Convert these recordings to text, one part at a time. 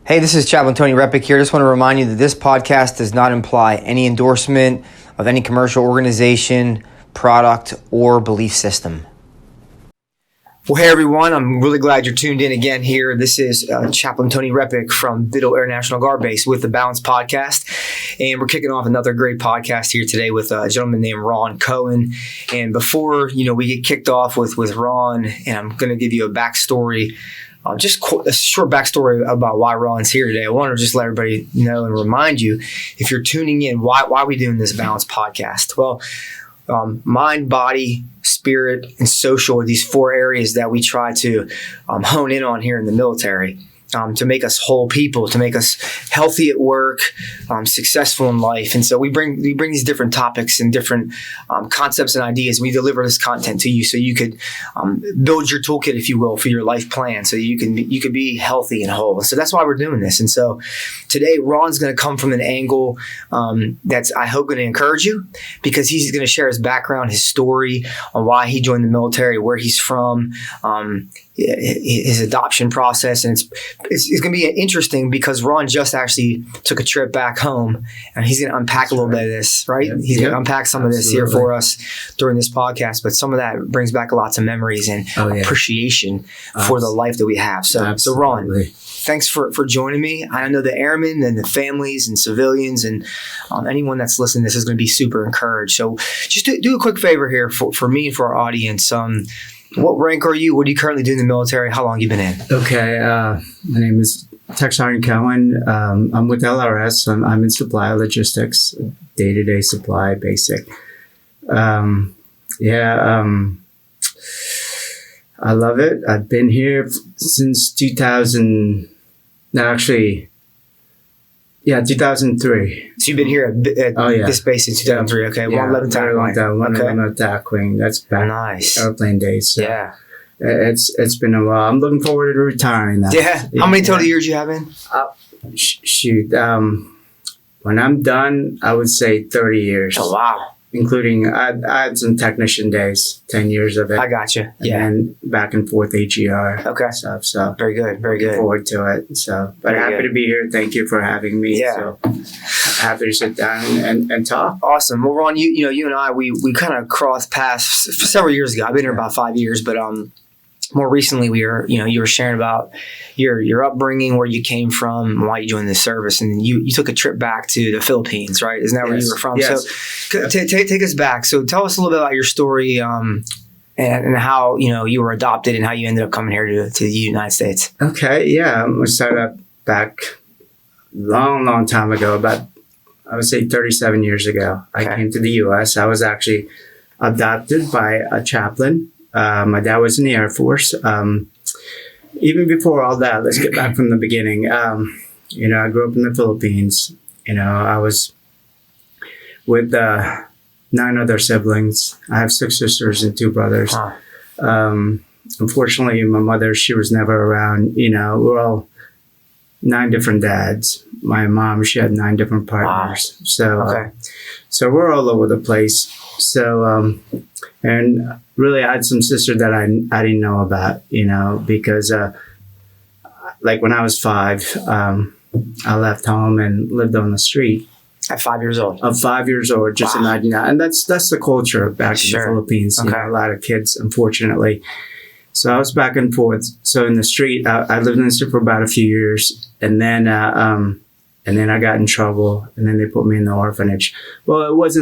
Hey, this is Chaplain Tony Repic here. Just want to remind you that this podcast does not imply any endorsement of any commercial organization, product, or belief system. Well, hey everyone, I'm really glad you're tuned in again here. This is Chaplain Tony Repic from Biddle Air National Guard Base with the Balance Podcast. And we're kicking off another great podcast here today with a gentleman named Ronald Coen. And before, we get kicked off with Ron, and I'm going to give you a backstory, just a short backstory about why Ron's here today. I want to just let everybody know and remind you, if you're tuning in, why are we doing this Balance Podcast? Well, mind, body, spirit, and social are these four areas that we try to hone in on here in the military to make us whole people, to make us healthy at work, successful in life. And so we bring these different topics and different concepts and ideas. We deliver this content to you so you could build your toolkit, if you will, for your life plan, so you could be healthy and whole. So that's why we're doing this. And so today, Ron's going to come from an angle that's, I hope, going to encourage you, because he's going to share his background, his story on why he joined the military, where he's from, his adoption process. And it's going to be interesting because Ron just actually took a trip back home, and he's going to unpack a little bit of this, right? He's going to unpack some of this here for us during this podcast, but some of that brings back lots of memories and appreciation for the life that we have. So Ron, thanks for joining me. I know the airmen and the families and civilians and anyone that's listening to this is going to be super encouraged. So just do a quick favor here for me and for our audience. What rank are you? What do you currently do in the military? How long have you been in? Okay. My name is Attack Sgt. Coen. I'm with LRS. I'm in supply logistics, day-to-day supply, basic. I love it. I've been here since 2000. No, actually, 2003. So you've been here at this base since 2003. Okay, 111 Attack Wing. That's back airplane days. So yeah, it's been a while. I'm looking forward to retiring now. Yeah. How many total years you have in? When I'm done, I would say 30 years. Oh wow. Including, I had some technician days, 10 years of it. I got you. Yeah. And back and forth AGR. Okay. Stuff. So very good. Very good. Looking forward to it. So, but happy to be here. Thank you for having me. Yeah. So happy to sit down and talk. Awesome. Well, Ron, you and I, we kind of crossed paths several years ago. I've been here about 5 years, but more recently, you were sharing about your upbringing, where you came from, and why you joined the service, and you took a trip back to the Philippines, right? Isn't that where you were from? Yes. So take us back. So tell us a little bit about your story and how you were adopted and how you ended up coming here to the United States. Okay, yeah, we started up back long time ago, about I would say 37 years ago. Okay. I came to the U.S. I was actually adopted by a chaplain. My dad was in the Air Force. Even before all that, let's get back from the beginning. I grew up in the Philippines. I was with 9 other siblings. I have 6 sisters and 2 brothers. Huh. Unfortunately, my mother, she was never around. We're all 9 different dads. My mom, she had 9 different partners. Wow. So we're all over the place. So, and really I had some sisters that I didn't know about, because, like when I was 5, I left home and lived on the street. At 5 years old? Of 5 years old, just imagine that. And that's the culture back in the Philippines. Okay. A lot of kids, unfortunately. So I was back and forth. So in the street, I lived in the street for about a few years. And then I got in trouble, and then they put me in the orphanage. Well, it was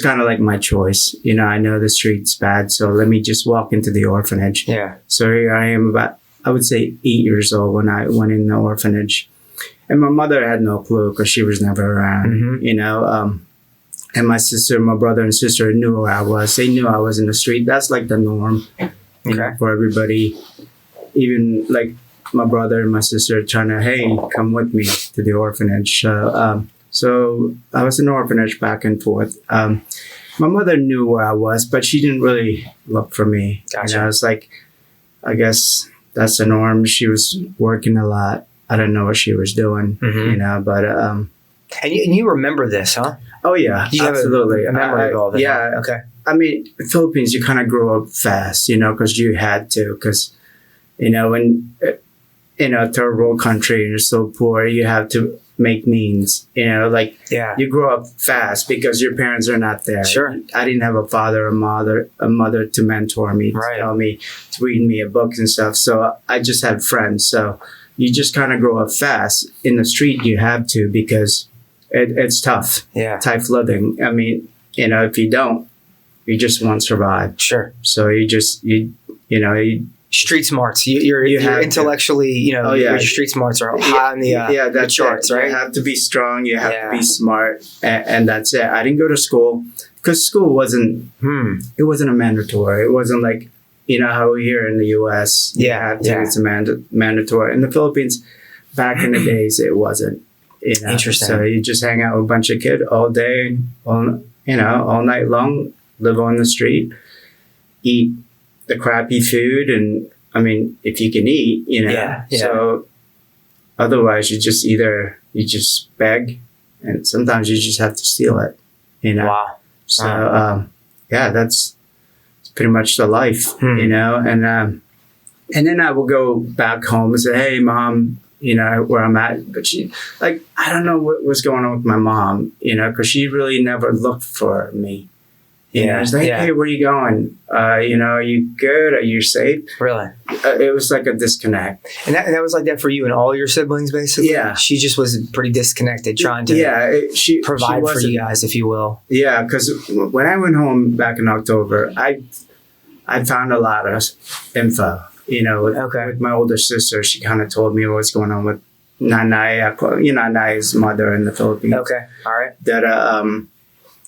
kind of like my choice. I know the street's bad, so let me just walk into the orphanage. Yeah. So here I am about, I would say 8 years old when I went in the orphanage. And my mother had no clue because she was never around, and my brother and sister knew who I was. They knew I was in the street. That's like the norm, for everybody. Even like my brother and my sister trying to, hey, come with me to the orphanage. So I was in the orphanage back and forth. My mother knew where I was, but she didn't really look for me. Gotcha. I was like, I guess that's the norm. She was working a lot. I don't know what she was doing, but. And you remember this, huh? Oh, yeah, you absolutely. Have a memory of all this. Yeah. Huh? Okay. I mean, the Philippines, you kind of grow up fast, because you had to, because, when in a third world country and you're so poor, you have to make means, like you grow up fast because your parents are not there. Sure. I didn't have a father, a mother to mentor me, to tell me, to read me a book and stuff. So I just had friends. So you just kind of grow up fast. In the street, you have to, because it's tough. Yeah. Tough living. I mean, if you don't, you just won't survive. Sure. So you street smarts. You're intellectually, your street smarts are high on the charts, right? You have to be strong. You have to be smart, and that's it. I didn't go to school because school wasn't. It wasn't a mandatory. It wasn't like how here in the U.S. It's a mandatory. In the Philippines, back in the days, it wasn't. Interesting. So you just hang out with a bunch of kids all day, all night long. Live on the street, eat the crappy food, and I mean, if you can eat, So otherwise, you just beg, and sometimes you just have to steal it. Wow. So that's pretty much the life, and then I will go back home and say, "Hey, Mom, where I'm at," but she, I don't know what was going on with my mom, because she really never looked for me. It's like, hey, where are you going? Are you good? Are you safe? Really? It was like a disconnect. And that was like that for you and all your siblings, basically? Yeah. She just was pretty disconnected, trying to provide for you guys, if you will. Yeah, because when I went home back in October, I found a lot of info, with my older sister. She kind of told me what's going on with Nanay, Nanay's mother in the Philippines. Okay, all right. That,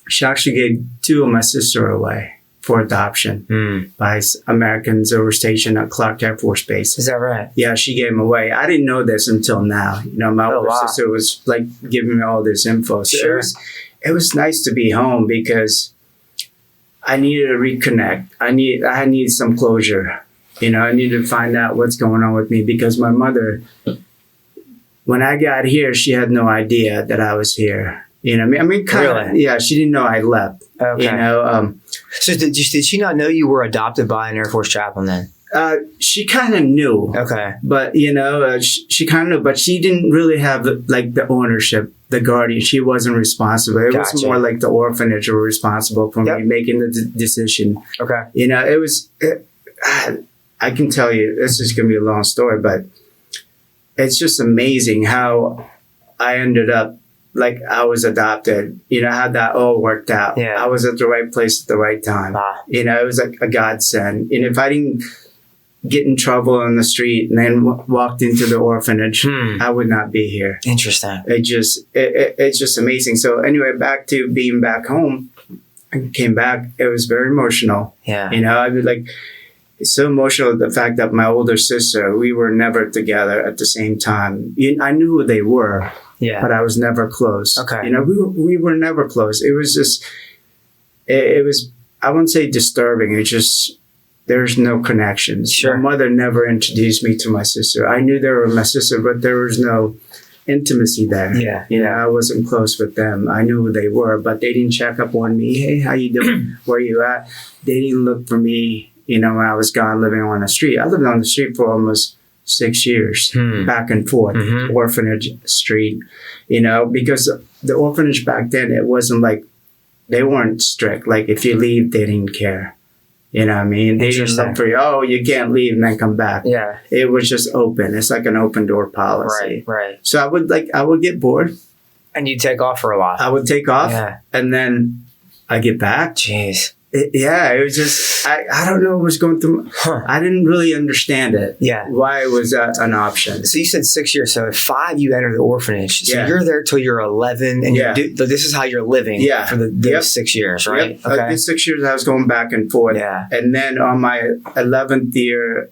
she actually gave 2 of my sister away for adoption by Americans who were stationed at Clark Air Force Base. Is that right? Yeah, she gave them away. I didn't know this until now. My older sister was like giving me all this info. So it was nice to be home because I needed to reconnect. I need some closure. I needed to find out what's going on with me, because my mother, when I got here, she had no idea that I was here. Really? Yeah, she didn't know I left. Okay. So did she not know you were adopted by an Air Force chaplain then? She kind of knew. Okay. But, she kind of knew, but she didn't really have the ownership, the guardian. She wasn't responsible. It was more like the orphanage were responsible for me making the decision. Okay. I can tell you, this is going to be a long story, but it's just amazing how I ended up, I was adopted, how that all worked out. Yeah. I was at the right place at the right time. It was like a godsend. And if I didn't get in trouble on the street and then walked into the orphanage, I would not be here. Interesting. It's just amazing. So anyway, back to being back home, I came back. It was very emotional. Yeah. I'd be it's so emotional, the fact that my older sister, we were never together at the same time. I knew who they were. Yeah. But I was never close. Okay. We were never close. It was just, it was, I wouldn't say disturbing. It's just, there's no connections. Sure. My mother never introduced me to my sister. I knew they were my sister, but there was no intimacy there. Yeah. I wasn't close with them. I knew who they were, but they didn't check up on me. Hey, how you doing? Where you at? They didn't look for me, when I was gone living on the street. I lived on the street for almost 6 years, back and forth, orphanage street, because the orphanage back then, it wasn't they weren't strict. If you leave, they didn't care. They didn't look for you. Oh, you can't leave and then come back. Yeah. It was just open. It's like an open door policy. Right. So I would get bored. And you'd take off for a while. I would take off. Yeah. And then I get back. Jeez. It was just, I don't know what was going through. I didn't really understand it. Yeah. Why it was an option. So you said 6 years. So at 5, you enter the orphanage. So you're there till you're 11. And this is how you're living for those 6 years, right? Yep. Okay. 6 years, I was going back and forth. Yeah. And then on my 11th year,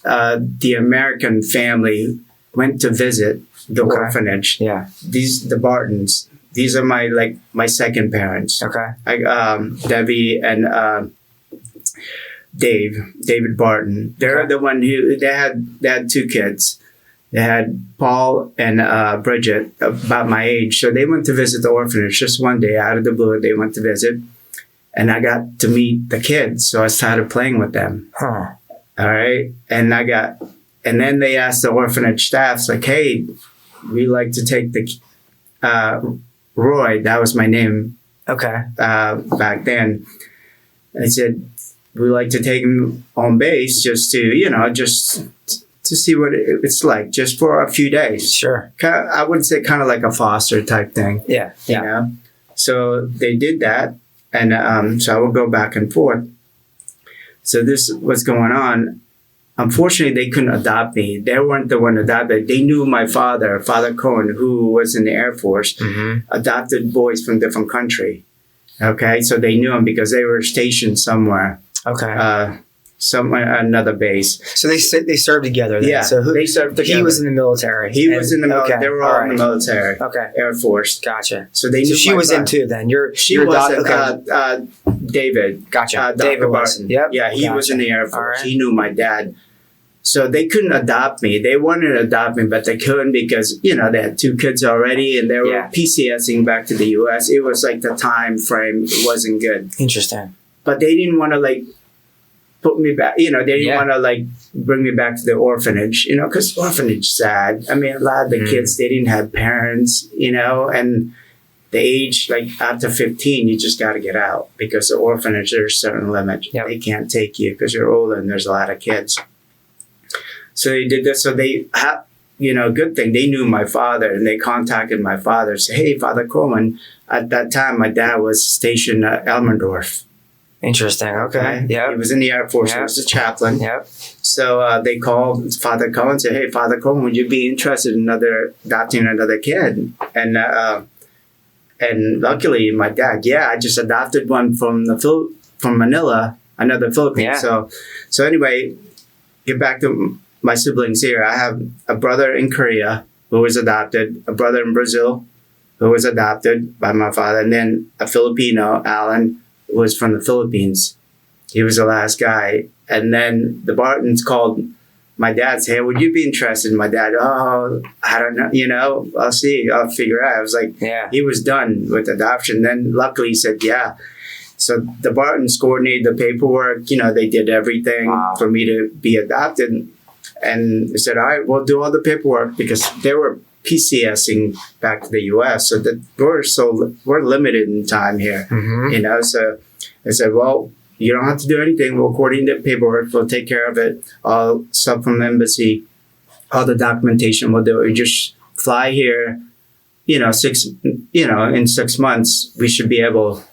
the American family went to visit the orphanage. Yeah. The Bartons. These are my second parents. Okay. Debbie and David Barton. They're the one who they had 2 kids. They had Paul and Bridget, about my age. So they went to visit the orphanage just one day out of the blue. They went to visit, and I got to meet the kids. So I started playing with them. Huh. All right, and I got And then they asked the orphanage staffs, like, hey, we like to take the Roy, that was my name. Okay. Back then. I said, we like to take him on base just to see what it's like, just for a few days. Sure. I would say kind of like a foster type thing. Yeah. You know? So they did that. And so I would go back and forth. So this was going on. Unfortunately, they couldn't adopt me. They weren't the one adopted. They knew my father, Father Coen, who was in the Air Force, adopted boys from different country. Okay, so they knew him because they were stationed somewhere. Okay. Somewhere, another base. So they served together then. Yeah, So they served together. He was in the military. He was in the military. Okay. They were all in the military. Okay. Air Force. Gotcha. So they knew So she was in too then. She wasn't. David. Gotcha. Dr. David Wilson. Yep. Yeah, he was in the Air Force. All right. He knew my dad. So they couldn't adopt me. They wanted to adopt me, but they couldn't because, they had 2 kids already and they were PCSing back to the U.S. It was like the time frame wasn't good. Interesting. But they didn't want to put me back. They didn't want to bring me back to the orphanage, because orphanage sad. I mean, a lot of the kids, they didn't have parents, and the age, after 15, you just got to get out because the orphanage, there's a certain limit. Yep. They can't take you because you're older and there's a lot of kids. So they did this. So they had, good thing. They knew my father and they contacted my father. Say, hey, Father Coen. At that time, my dad was stationed at Elmendorf. Interesting. Okay. Yeah. He was in the Air Force. He was a chaplain. Yep. So they called Father Coen and said, hey, Father Coen, would you be interested in adopting another kid? And luckily, my dad, I just adopted one from Manila, another Philippine. Yeah. So anyway, get back to my siblings here. I have a brother in Korea who was adopted, a brother in Brazil who was adopted by my father, and then a Filipino, Alan, who was from the Philippines. He was the last guy. And then the Bartons called my dad, say, hey, would you be interested? My dad, I don't know, I'll see, I'll figure out. I was like, he was done with adoption. Then luckily he said, yeah. So the Bartons coordinated the paperwork, they did everything for me to be adopted. And they said, all right, we'll do all the paperwork because they were PCSing back to the U.S. So that we're limited in time here, So I said, well, you don't have to do anything. We'll coordinate the paperwork. We'll take care of it. All stuff from the embassy, all the documentation we'll do it. You just fly here, in 6 months, we should be able,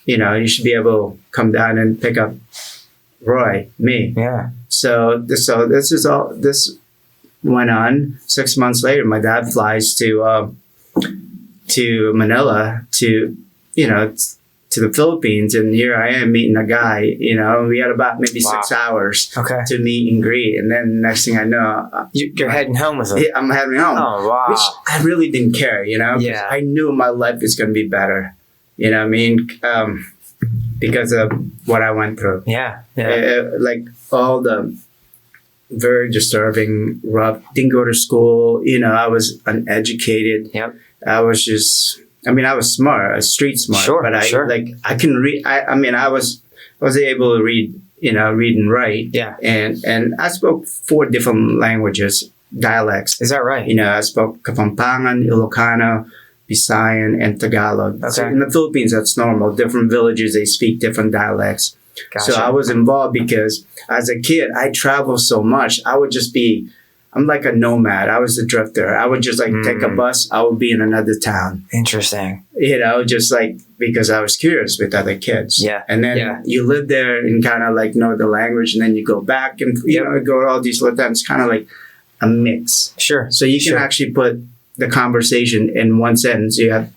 you should be able to come down and pick up Roy, me. Yeah. So this went on. 6 months later, my dad flies to Manila to the Philippines, and here I am meeting a guy. We had about maybe 6 hours to meet and greet, and then next thing I know, you're heading home with him. I'm heading home. Oh wow! Which I really didn't care, Yeah. I knew my life was going to be better. You know what I mean? Because of what I went through. Yeah. All the very disturbing, rough, didn't go to school. I was uneducated. Yep. I was just, I was smart, street smart. Sure, but I can read. I was able to read, read and write. Yeah. And I spoke 4 different languages, dialects. Is that right? I spoke Kapampangan, Ilocano, Visayan, and Tagalog. Okay. So in the Philippines, that's normal. Different villages, they speak different dialects. Gotcha. So I was involved because as a kid, I traveled so much. I'm like a nomad. I was a drifter. I would just take a bus. I would be in another town. Interesting. Just because I was curious with other kids. Yeah. And then you live there and kind of know the language, and then you go back and, go to all these little towns. It's kind of like a mix. Sure. So you can actually put the conversation in one sentence. You have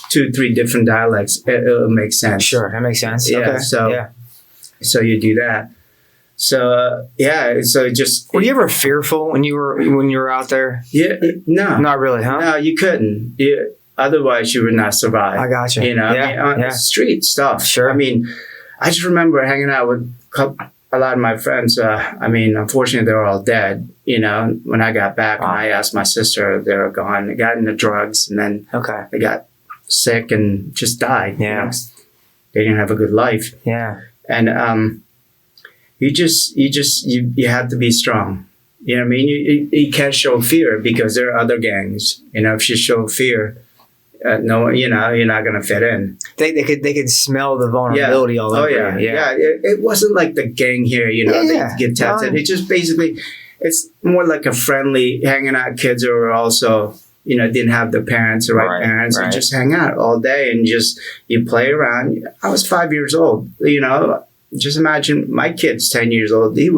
2-3 different dialects. It'll make sense. Sure. That makes sense. Yeah. Okay. So you do that. So so just. Were you ever fearful when you were out there? Yeah, no, not really, huh? No, you couldn't. Otherwise, you would not survive. I got you. Street stuff. Sure. I just remember hanging out with a lot of my friends. Unfortunately, they were all dead. When I got back, and I asked my sister, they were gone. They got into drugs, and then they got sick and just died. Yeah, they didn't have a good life. Yeah. And you have to be strong. You know what I mean? You can't show fear because there are other gangs. You know, if you show fear, no, you know, you're not going to fit in. They could smell the vulnerability all over. Oh, yeah. It wasn't like the gang here, you know, they get tested. It just basically, it's more like a friendly hanging out kids who are also, you know, didn't have the parents, the right parents, and just hang out all day and just, you play around. I was 5 years old, you know, just imagine my kid's 10 years old. He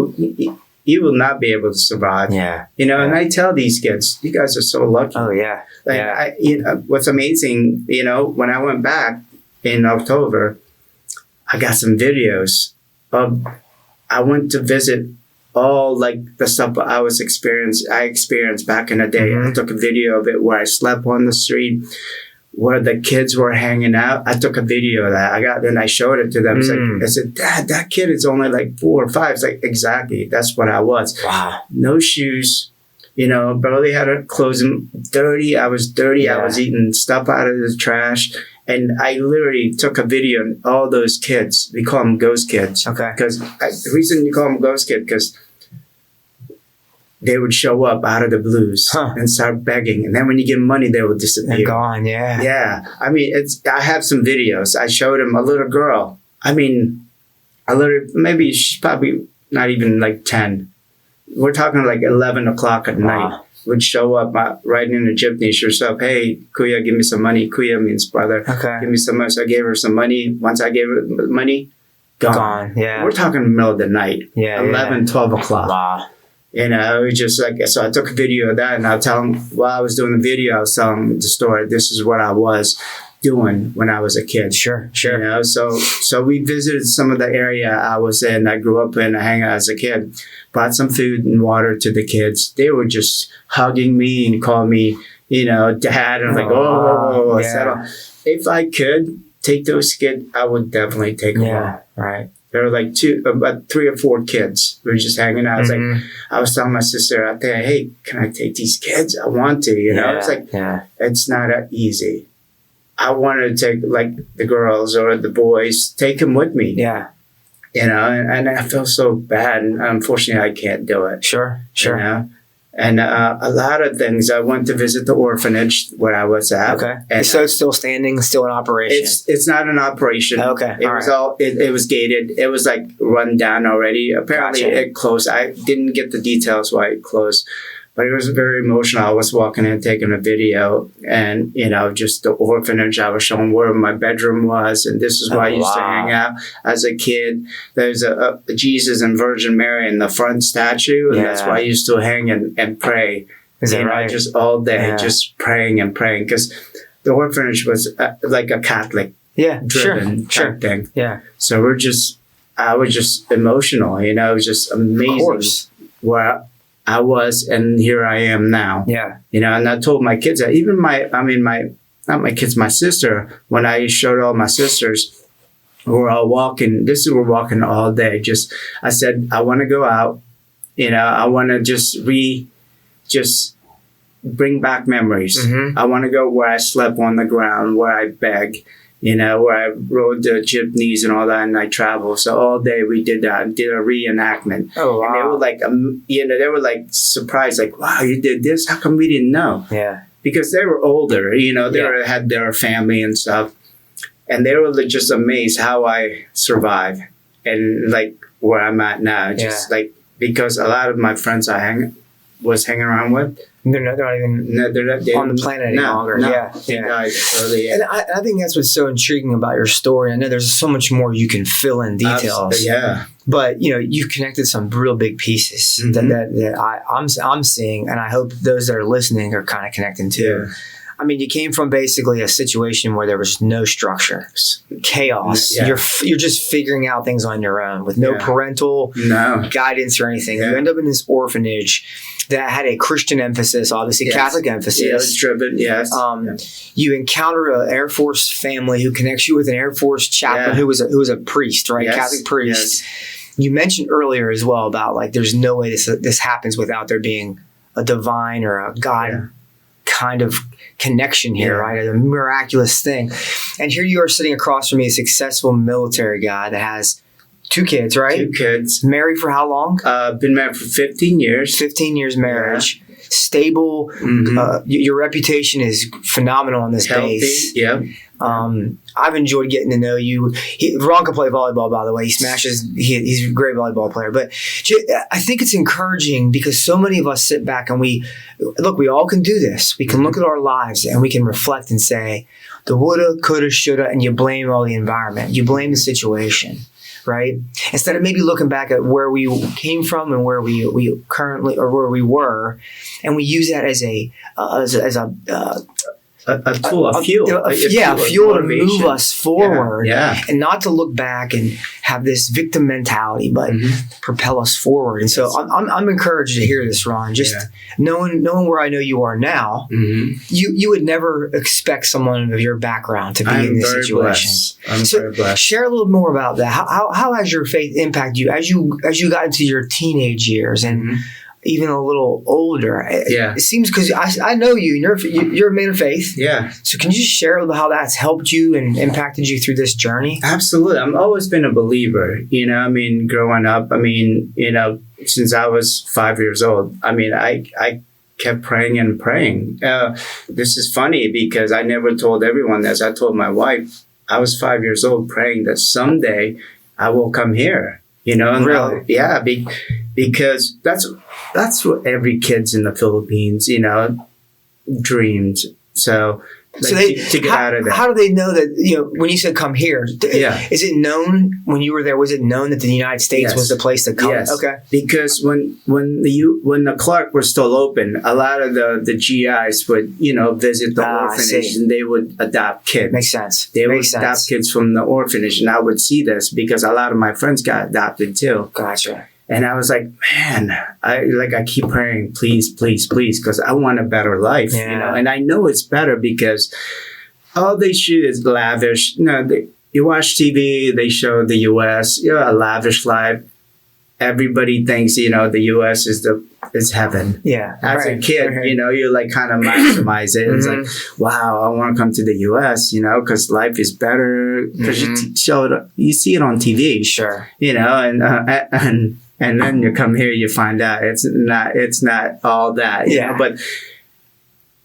will not be able to survive. Yeah. You know, and I tell these kids, you guys are so lucky. Oh, yeah. Like, you know, what's amazing, you know, when I went back in October, I got some videos of, I went to visit all like the stuff I experienced back in the day. I took a video of it where I slept on the street, where the kids were hanging out. I took a video of that. Then I showed it to them. It's like, I said, Dad, that kid is only like 4 or 5. It's like, exactly. That's what I was. Wow. No shoes, you know, barely had a clothes. Dirty. I was dirty. Yeah. I was eating stuff out of the trash. And I literally took a video of all those kids. We call them ghost kids. Okay. Because the reason you call them ghost kids, because they would show up out of the blues and start begging. And then when you give them money, they would disappear. They're gone, yeah. Yeah. I mean, I have some videos. I showed him a little girl. I mean, maybe she's probably not even like 10. We're talking like 11 o'clock at night. Would show up riding in a jeepney. She was up, hey, Kuya, give me some money. Kuya means brother. Okay. Give me some money. So I gave her some money. Once I gave her money, gone. Yeah. We're talking the middle of the night. Yeah. 11, 12 o'clock. Wow. You know, just like, so I took a video of that and I'll tell them while I was doing the video, I was telling them the story. This is what I was doing when I was a kid. Sure. You know, so we visited some of the area I was in, I grew up in, I hang out as a kid, brought some food and water to the kids. They were just hugging me and calling me, you know, Dad. And I'm like, settle. If I could take those kids, I would definitely take them on. Right. There were like about 3 or 4 kids. We were just hanging out. I was telling my sister out there, hey, can I take these kids? I want to, you know? It's like, it's not easy. I wanted to take like the girls or the boys, take them with me. Yeah. You know, and I feel so bad. And unfortunately, I can't do it. Sure. You know? And a lot of things. I went to visit the orphanage where I was at. Okay. And so it's still standing, still in operation? It's not an operation. Okay. It was gated. It was like run down already. Apparently it closed. I didn't get the details why it closed. But it was very emotional. I was walking in, taking a video, and, you know, just the orphanage. I was showing where my bedroom was, and this is where I used to hang out as a kid. There's a Jesus and Virgin Mary in the front statue, and that's where I used to hang and pray. Is that right? Just all day, just praying and praying, because the orphanage was like a Catholic driven type thing. Yeah. So I was just emotional, you know, it was just amazing. Of course. Where I was, and here I am now. Yeah. You know, and I told my kids that even my sister, when I showed all my sisters, we're all walking, we're walking all day. I said, I want to go out, you know, I want to just bring back memories. I want to go where I slept on the ground, where I beg, you know, where I rode the jeepneys and all that, and I traveled. So all day we did that, did a reenactment. Oh, wow. And they were like, you know, they were like surprised, like, wow, you did this? How come we didn't know? Yeah. Because they were older, you know, they had their family and stuff. And they were just amazed how I survived and like where I'm at now. Just like, because a lot of my friends was hanging around with, they're not even on the planet any longer. They died early. And I think that's what's so intriguing about your story. I know there's so much more you can fill in details. But you know, you've connected some real big pieces that I'm seeing, and I hope those that are listening are kind of connecting too. Yeah. I mean, you came from basically a situation where there was no structure, chaos. Yeah. You're just figuring out things on your own with no parental guidance or anything. You end up in this orphanage that had a Christian emphasis, obviously Catholic emphasis. Yeah, it's driven. Yes. You encounter an Air Force family who connects you with an Air Force chaplain who was a priest, right? Yes. Catholic priest. Yes. You mentioned earlier as well about like there's no way this happens without there being a divine or a God kind of connection here, right? A miraculous thing. And here you are sitting across from me, a successful military guy that has 2 kids, right? 2 kids. Married for how long? Been married for 15 years. 15 years marriage. Yeah. Stable. Your reputation is phenomenal on this base. Yeah. I've enjoyed getting to know you. Ron can play volleyball, by the way. He smashes. He's a great volleyball player. But I think it's encouraging because so many of us sit back and we all can do this. We can look at our lives and we can reflect and say, the woulda, coulda, shoulda, and you blame all the environment. You blame the situation, right? Instead of maybe looking back at where we came from and where we currently, or where we were, and we use that as a tool, a fuel to move us forward, and not to look back and have this victim mentality, but propel us forward. And so I'm encouraged to hear this, Ron. Just knowing where I know you are now, you would never expect someone of your background to be in this situation. I'm very blessed. Share a little more about that. How has your faith impacted you as you got into your teenage years and even a little older? It seems, because I know you, you're a man of faith. Yeah. So can you just share how that's helped you and impacted you through this journey? Absolutely. I've always been a believer, growing up, since I was 5 years old, I kept praying and praying. This is funny because I never told everyone this. I told my wife, I was 5 years old praying that someday I will come here, and really? Because that's what every kid's in the Philippines, dreamed. So to get out of that. How do they know that, when you said come here, is it known when you were there, was it known that the United States was the place to come? Yes. Okay. Because when the Clark was still open, a lot of the GIs would, visit the orphanage and they would adopt kids. Makes sense. They would adopt kids from the orphanage, and I would see this because a lot of my friends got adopted too. Gotcha. And I was like, man, I keep praying, please, please, please, because I want a better life, And I know it's better because all they shoot is lavish. You watch TV, they show the U.S., a lavish life. Everybody thinks, the U.S. is heaven. Yeah. As a kid, you kind of maximize it. It's like, wow, I want to come to the U.S., because life is better. Because you see it on TV. Sure. And then you come here, you find out it's not all that. But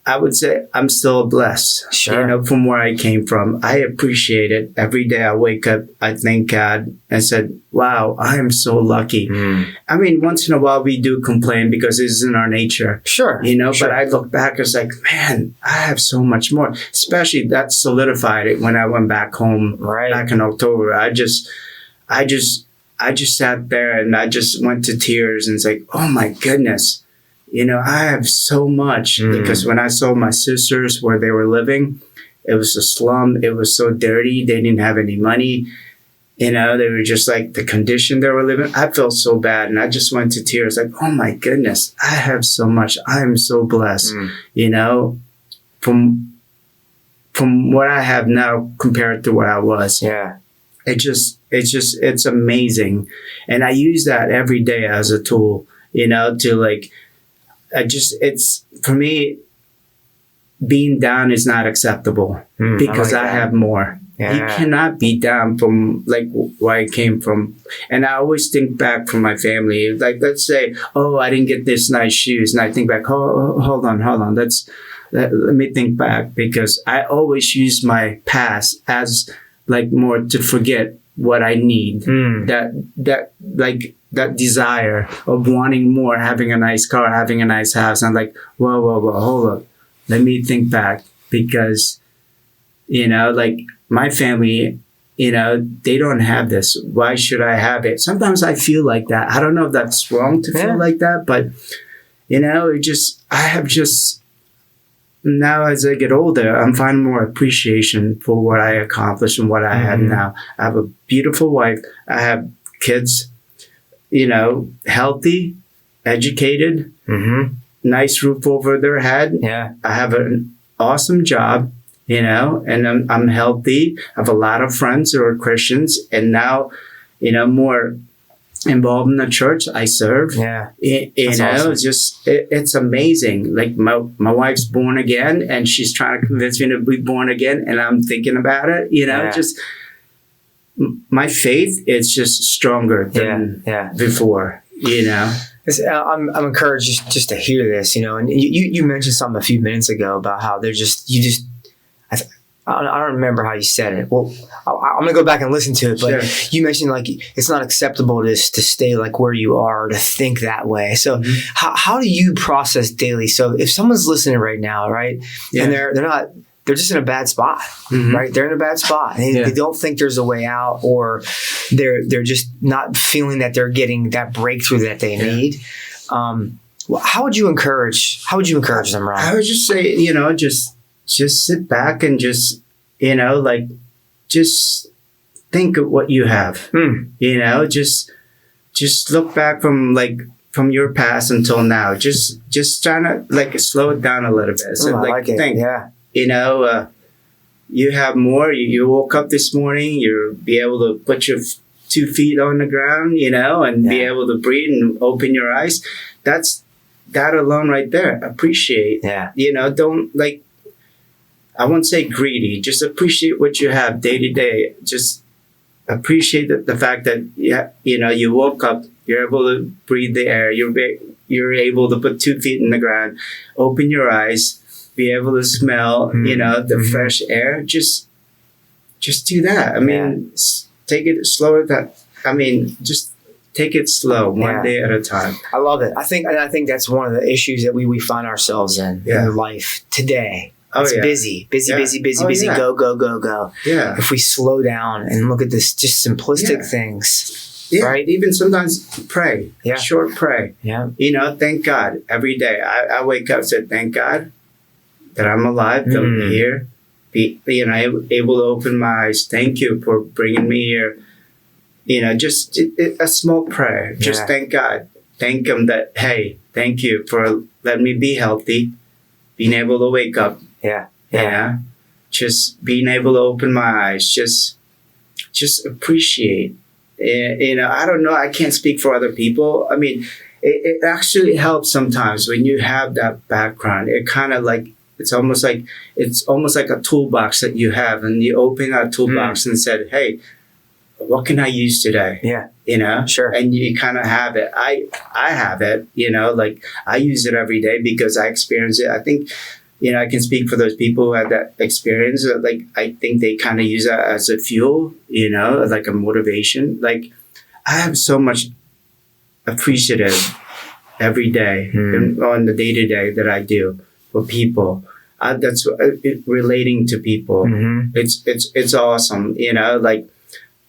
I would say I'm still blessed. Sure. From where I came from. I appreciate it. Every day I wake up, I thank God and said, wow, I am so lucky. Once in a while we do complain because it's in our nature. Sure. But I look back, it's like, man, I have so much more. Especially that solidified it when I went back home back in October. I just sat there and I just went to tears and it's like, oh my goodness, I have so much because when I saw my sisters where they were living, it was a slum. It was so dirty. They didn't have any money. They were just like the condition they were living. I felt so bad and I just went to tears like, oh my goodness, I have so much. I am so blessed, from what I have now compared to what I was. Yeah. It's amazing. And I use that every day as a tool, it's for me, being down is not acceptable because I have more. Yeah. You cannot be down from where I came from. And I always think back from my family. Let's say, oh, I didn't get this nice shoes. And I think back, hold on. Let me think back because I always use my past as more to forget what I need. That desire of wanting more, having a nice car, having a nice house. I'm like, whoa, hold up. Let me think back because, my family, they don't have this. Why should I have it? Sometimes I feel like that. I don't know if that's wrong to feel like that, but, now as I get older, I'm finding more appreciation for what I accomplished and what I have now. I have a beautiful wife. I have kids, healthy, educated, nice roof over their head. Yeah. I have an awesome job, and I'm healthy. I have a lot of friends who are Christians and now, more involved in the church I serve. Yeah. Awesome. It's amazing. My wife's born again and she's trying to convince me to be born again and I'm thinking about it, my faith is just stronger than before, you know. I'm encouraged just to hear this, you know, and you mentioned something a few minutes ago about how I don't remember how you said it. Well, I'm going to go back and listen to it, but you mentioned like it's not acceptable to stay like where you are, to think that way. So how do you process daily? So if someone's listening right now, right, and they're just in a bad spot, right? They're in a bad spot. They don't think there's a way out, or they're just not feeling that they're getting that breakthrough that they need. How would you encourage them, Ron? I would just say, you know, just sit back and just, you know, like, just think of what you have, you know, just look back from your past until now, just trying to like slow it down a little bit. So like think, you know, you have more, you woke up this morning, you'll be able to put your 2 feet on the ground, you know, and be able to breathe and open your eyes. That's that alone right there. Appreciate, you know, don't like, I won't say greedy, just appreciate what you have day to day. Just appreciate the fact that, you know, you woke up, you're able to breathe the air, you're able to put 2 feet in the ground, open your eyes, be able to smell, you know, the fresh air. Just do that. I mean, take it slower. Just take it slow, one day at a time. I love it. I think that's one of the issues that we find ourselves in life today. It's busy, go, go, go, go. Yeah. If we slow down and look at this, just simplistic things, right? Even sometimes pray, short pray. Yeah. You know, thank God every day. I wake up and say, thank God that I'm alive, that I'm here, you know, able to open my eyes. Thank you for bringing me here. You know, just a small prayer. Just thank God. Thank Him that, hey, thank you for letting me be healthy, being able to wake up. Yeah. Just being able to open my eyes. Just appreciate. You know, I don't know. I can't speak for other people. I mean, it actually helps sometimes when you have that background. It kind of like, it's almost like a toolbox that you have, and you open that toolbox and said, hey, what can I use today? Yeah. You know? Sure. And you kind of have it. I have it, you know, like I use it every day because I experience it. I think, you know, I can speak for those people who have that experience. Like, I think they kind of use that as a fuel, you know, like a motivation. Like, I have so much appreciative every day on the day-to-day that I do for people. That's relating to people. It's awesome, you know, like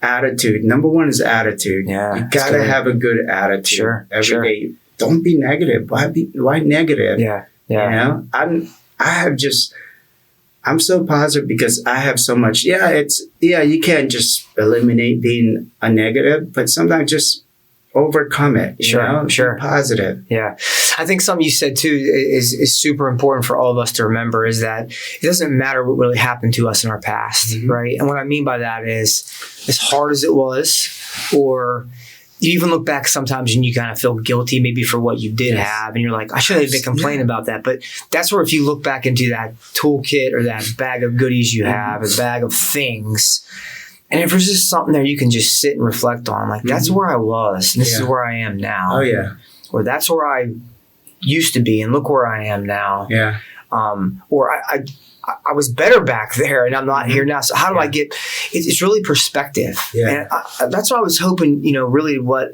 attitude. Number one is attitude. Yeah, you got to have a good attitude every day. Don't be negative. Why negative? Yeah. You know, I'm so positive because I have so much. You can't just eliminate being a negative, but sometimes just overcome it. You know? Be positive. Yeah. I think something you said too is super important for all of us to remember, is that it doesn't matter what really happened to us in our past, right? And what I mean by that is, as hard as it was, or you even look back sometimes and you kind of feel guilty maybe for what you did have, and you're like, I shouldn't have been complaining about that. But that's where, if you look back into that toolkit or that bag of goodies you have, a bag of things, and if there's just something there you can just sit and reflect on, like, that's where I was, and this is where I am now. Oh yeah. Or that's where I used to be, and look where I am now. Yeah. Or I was better back there, and I'm not here now. So how do I get? It's really perspective. Yeah. And that's what I was hoping. You know, really what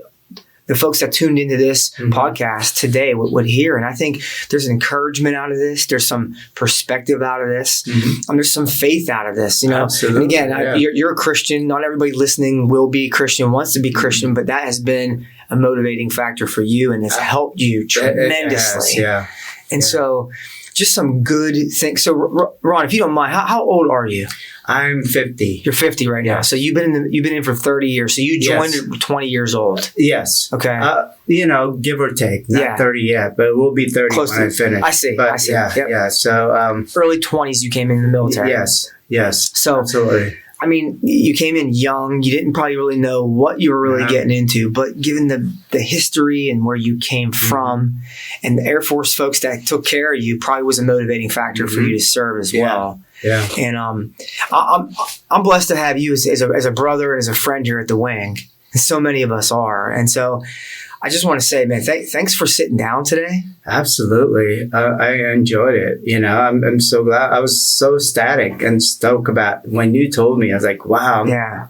the folks that tuned into this podcast today would hear. And I think there's encouragement out of this. There's some perspective out of this. And there's some faith out of this. You know, absolutely. And again, you're a Christian. Not everybody listening will be Christian, wants to be Christian, but that has been a motivating factor for you, and it's helped you tremendously. And so, just some good things. So, Ron, if you don't mind, how old are you? I'm 50. You're 50 right now. So you've been in for 30 years. So you joined at 20 years old. Yes. Okay. You know, give or take. Not 30 yet, but we'll be 30 when I finish. I see. But I see. Yeah. So early 20s, you came in the military. Yes. So absolutely. I mean, you came in young. You didn't probably really know what you were really getting into, but given the history and where you came from, and the Air Force folks that took care of you probably was a motivating factor for you to serve as well. Yeah. And I'm blessed to have you as a brother and as a friend here at the wing. And so many of us are. And so I just want to say, man, thanks for sitting down today. Absolutely. I enjoyed it. You know, I'm so glad. I was so ecstatic and stoked about when you told me. I was like, wow. Yeah.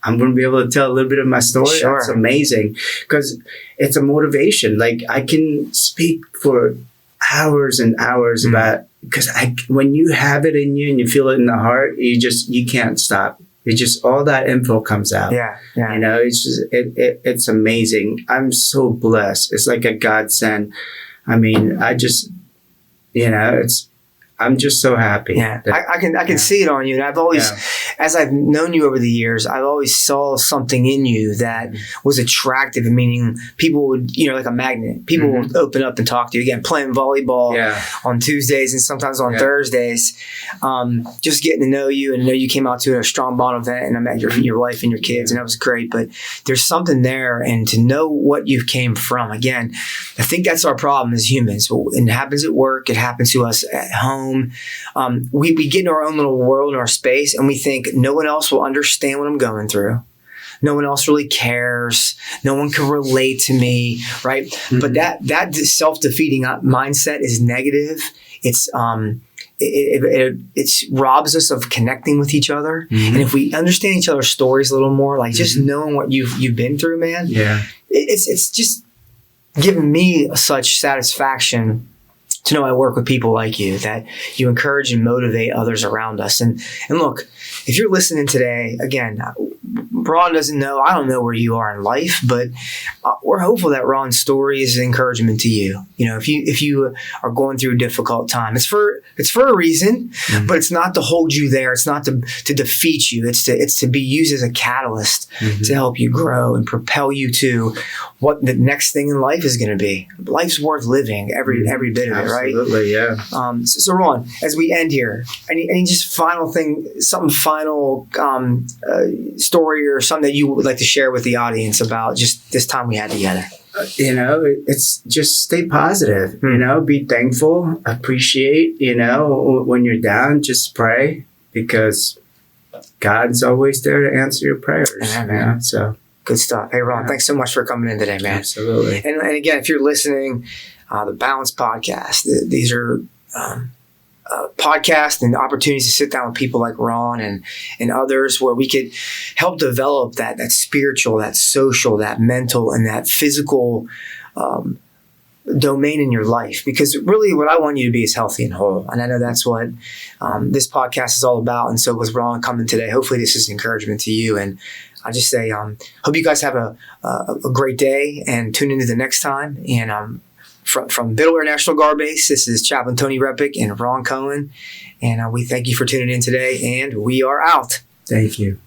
I'm going to be able to tell a little bit of my story. Sure. That's amazing, because it's a motivation. Like, I can speak for hours and hours about, because when you have it in you and you feel it in the heart, you can't stop. It just, all that info comes out. Yeah. You know, it's just, it's amazing. I'm so blessed. It's like a godsend. I mean, I just, you know, I'm just so happy. Yeah, I can see it on you. And I've always, as I've known you over the years, I've always saw something in you that was attractive, meaning people would, you know, like a magnet. People would open up and talk to you. Again, playing volleyball on Tuesdays and sometimes on Thursdays. Just getting to know you, and know you came out to a Strong Bond event, and I met your wife and your kids, and that was great. But there's something there, and to know what you came from. Again, I think that's our problem as humans. It happens at work. It happens to us at home. We get in our own little world, in our space, and we think no one else will understand what I'm going through. No one else really cares. No one can relate to me, right? But that self-defeating mindset is negative. It robs us of connecting with each other. And if we understand each other's stories a little more, like just knowing what you've been through, man, it's just given me such satisfaction to know I work with people like you, that you encourage and motivate others around us. And look, if you're listening today, again, Ron doesn't know, I don't know where you are in life, but we're hopeful that Ron's story is an encouragement to you. You know, if you are going through a difficult time, it's for a reason, but it's not to hold you there. It's not to defeat you. It's to be used as a catalyst to help you grow and propel you to what the next thing in life is going to be. Life's worth living, every bit of it, right? Absolutely, yeah. So Ron, as we end here, any just final thing, something final story or something that you would like to share with the audience about just this time we had together? You know, it's just stay positive, you know, be thankful, appreciate, you know, when you're down, just pray, because God's always there to answer your prayers. Yeah, man. You know? So good stuff. Hey, Ron, thanks so much for coming in today, man. Absolutely. And again, if you're listening, the Balance Podcast, these are podcasts and opportunities to sit down with people like Ron and others, where we could help develop that spiritual, that social, that mental, and that physical domain in your life. Because really what I want you to be is healthy and whole. And I know that's what this podcast is all about. And so with Ron coming today, hopefully this is encouragement to you. And I just say, hope you guys have a great day, and tune into the next time. And from Middle Air National Guard Base, this is Chaplain Tony Repic and Ron Coen. And we thank you for tuning in today, and we are out. Thank you.